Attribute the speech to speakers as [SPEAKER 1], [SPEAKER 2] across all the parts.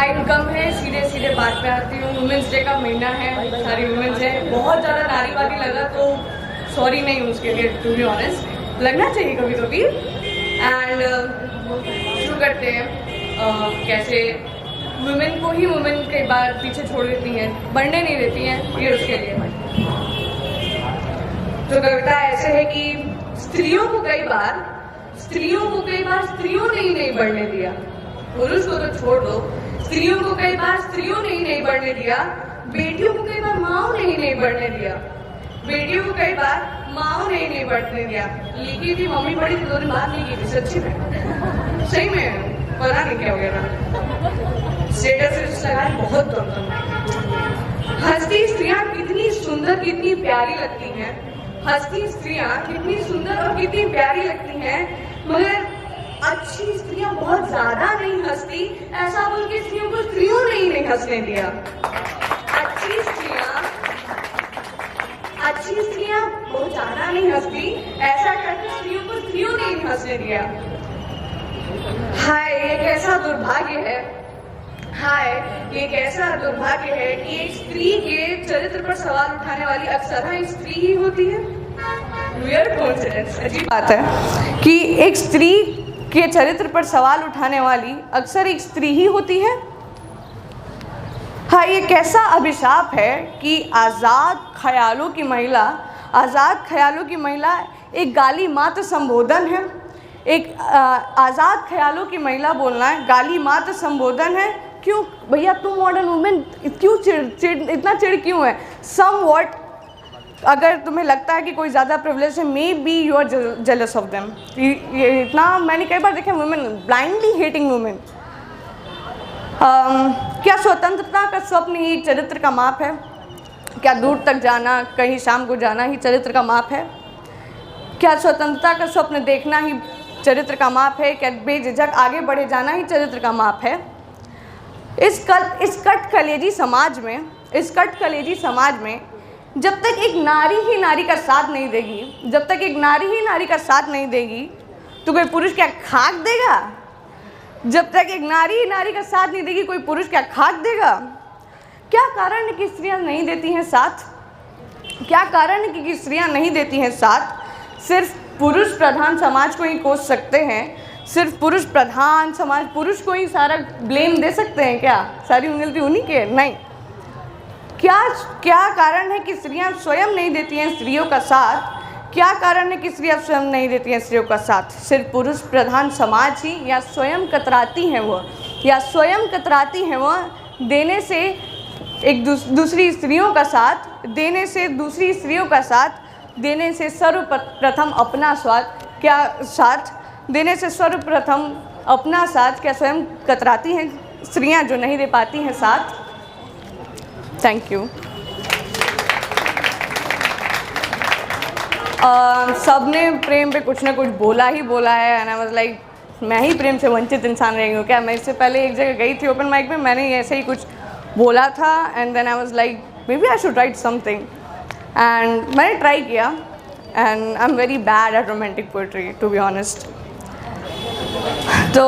[SPEAKER 1] Time कम है, सीधे सीधे बात पे आती हूँ। वुमेंस डे का महीना है, सारी वुमेंस है, बहुत ज़्यादा नारीवादी लगा तो सॉरी नहीं उसके लिए, टू बी ऑनेस्ट, लगना चाहिए कभी कभी। एंड शुरू करते हैं कैसे वुमेन को ही वुमेन के बाद पीछे छोड़ देती हैं, बढ़ने नहीं देती हैं, ये उसके लिए। तो कविता ऐसे है कि स्त्रियों को कई बार स्त्रियों ने ही नहीं बढ़ने दिया, पुरुष को तो छोड़ दो, स्त्रियों को कई बार स्त्रियों ने ही नहीं बढ़ने दिया, बेटियों को कई बार माओ ने ही नहीं बढ़ने दिया, बेटियों को कई बार माओ ने ही नहीं बढ़ने दिया। लिखी थी मम्मी, पढ़ी थी, 2 दिन बाद लिखी थी, सच्ची में, सही में, पता नहीं क्या हो गया था, स्टेटस लगा बहुत दम। हंसती स्त्रियां कितनी सुंदर, कितनी प्यारी लगती हैं, हंसती स्त्रियां कितनी सुंदर और कितनी प्यारी लगती हैं, मगर अच्छी स्त्रियां बहुत ज्यादा नहीं हंसती, ऐसा बोल के स्त्रियों को स्त्रियों ने ही नहीं हंसने दिया। अच्छी स्त्रियां बहुत ज्यादा नहीं हंसती, ऐसा करके स्त्रियों को स्त्रियों ने ही नहीं हंसने दिया। हाय ये कैसा दुर्भाग्य है, हाय ये कैसा दुर्भाग्य है कि एक स्त्री के चरित्र पर सवाल उठाने वाली अक्सर एक स्त्री ही होती है। वियर्ड कोइंसिडेंस, अजीब बात है कि एक स्त्री के चरित्र पर सवाल उठाने वाली अक्सर एक स्त्री ही होती है। हाँ, ये कैसा अभिशाप है कि आज़ाद ख्यालों की महिला एक गाली मात्र संबोधन है। एक आज़ाद ख्यालों की महिला बोलना गाली मात्र संबोधन है। क्यों भैया तुम मॉडर्न वुमेन क्यों इतना चिड़ क्यों है? सम वॉट, अगर तुम्हें लगता है कि कोई ज़्यादा प्रिविलेज है, maybe you are jealous of them. ये इतना मैंने कई बार देखा, वुमेन ब्लाइंडली हेटिंग वुमेन। क्या स्वतंत्रता का स्वप्न ही चरित्र का माप है? क्या दूर तक जाना, कहीं शाम को जाना ही चरित्र का माप है? क्या स्वतंत्रता का स्वप्न देखना ही चरित्र का माप है? क्या बेझिझक आगे बढ़े जाना ही चरित्र का माप है? इस कटकलेजी समाज में जब तक एक नारी ही नारी का साथ नहीं देगी, तो कोई पुरुष क्या खाक देगा? जब तक एक नारी ही नारी का साथ नहीं देगी, कोई पुरुष क्या खाक देगा? क्या कारण है कि स्त्रियां नहीं देती हैं साथ? क्या कारण है कि स्त्रियां नहीं देती हैं साथ? सिर्फ पुरुष प्रधान समाज को ही कोस सकते हैं? सिर्फ पुरुष प्रधान समाज, पुरुष को ही सारा ब्लेम दे सकते हैं क्या? सारी उंगली उन्हीं के? नहीं। क्या कारण है कि स्त्रियां स्वयं नहीं देती हैं स्त्रियों का साथ? क्या कारण है कि स्त्रियां स्वयं नहीं देती हैं स्त्रियों का साथ? सिर्फ पुरुष प्रधान समाज ही, या स्वयं कतराती हैं वो देने से एक दूसरी स्त्रियों का साथ, देने से सर्वप्रथम अपना साथ क्या स्वयं कतराती हैं स्त्रियां जो नहीं दे पाती हैं साथ? Thank you. सबने प्रेम पे कुछ ना कुछ बोला है, एंड आई वाज लाइक, मैं ही प्रेम से वंचित इंसान रही हूँ क्या? मैं इससे पहले एक जगह गई थी ओपन माइक में, मैंने ऐसे ही कुछ बोला था, and then I was like maybe I should write something, and मैंने ट्राई किया, and I am very bad at romantic poetry to be honest. तो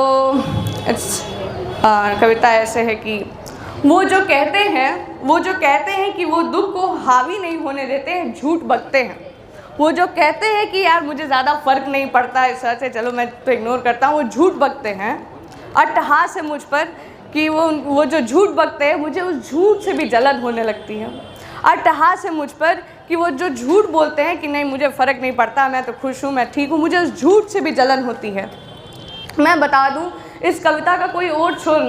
[SPEAKER 1] कविता ऐसे है कि वो जो कहते हैं कि वो दुख को हावी नहीं होने देते हैं, झूठ बकते हैं। वो जो कहते हैं कि यार मुझे ज़्यादा फ़र्क नहीं पड़ता इस तरह से, चलो मैं तो इग्नोर करता हूँ, वो झूठ बकते हैं। अट्टहास है मुझ पर कि वो जो झूठ बकते हैं, मुझे उस झूठ से भी जलन होने लगती है। अट्टहास है मुझ पर कि वो जो झूठ बोलते हैं कि नहीं मुझे फ़र्क नहीं पड़ता, मैं तो खुश हूँ, मैं ठीक हूँ, मुझे उस झूठ से भी जलन होती है। मैं बता दूँ इस कविता का कोई और छोर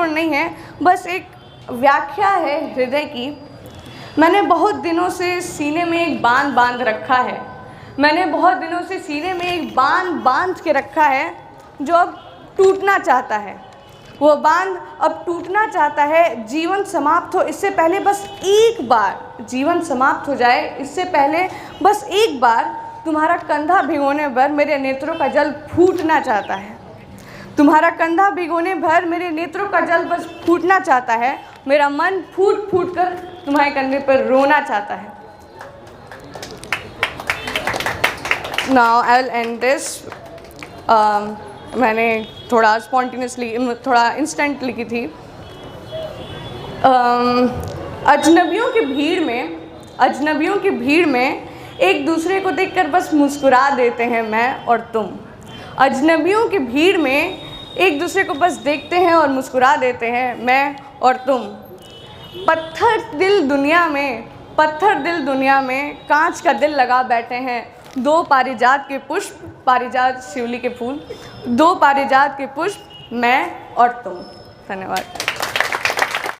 [SPEAKER 1] नहीं है, बस एक व्याख्या है हृदय की। मैंने बहुत दिनों से सीने में एक बांध बांध के रखा है जो अब टूटना चाहता है। वो बांध अब टूटना चाहता है। जीवन समाप्त हो इससे पहले बस एक बार, जीवन समाप्त हो जाए इससे पहले बस एक बार तुम्हारा कंधा भिगोने भर मेरे नेत्रों का जल फूटना चाहता है। तुम्हारा कंधा भिगोने भर मेरे नेत्रों का जल बस फूटना चाहता है। मेरा मन फूट फूट कर तुम्हारे कंधे पर रोना चाहता है। Now I will end this मैंने थोड़ा स्पॉन्टेनियसली, थोड़ा इंस्टेंट लिखी थी। अजनबियों की भीड़ में एक दूसरे को देखकर बस मुस्कुरा देते हैं मैं और तुम। अजनबियों की भीड़ में एक दूसरे को बस देखते हैं और मुस्कुरा देते हैं मैं और तुम। पत्थर दिल दुनिया में कांच का दिल लगा बैठे हैं। दो पारिजात के पुष्प, पारिजात शिवली के फूल, दो पारिजात के पुष्प मैं और तुम। धन्यवाद।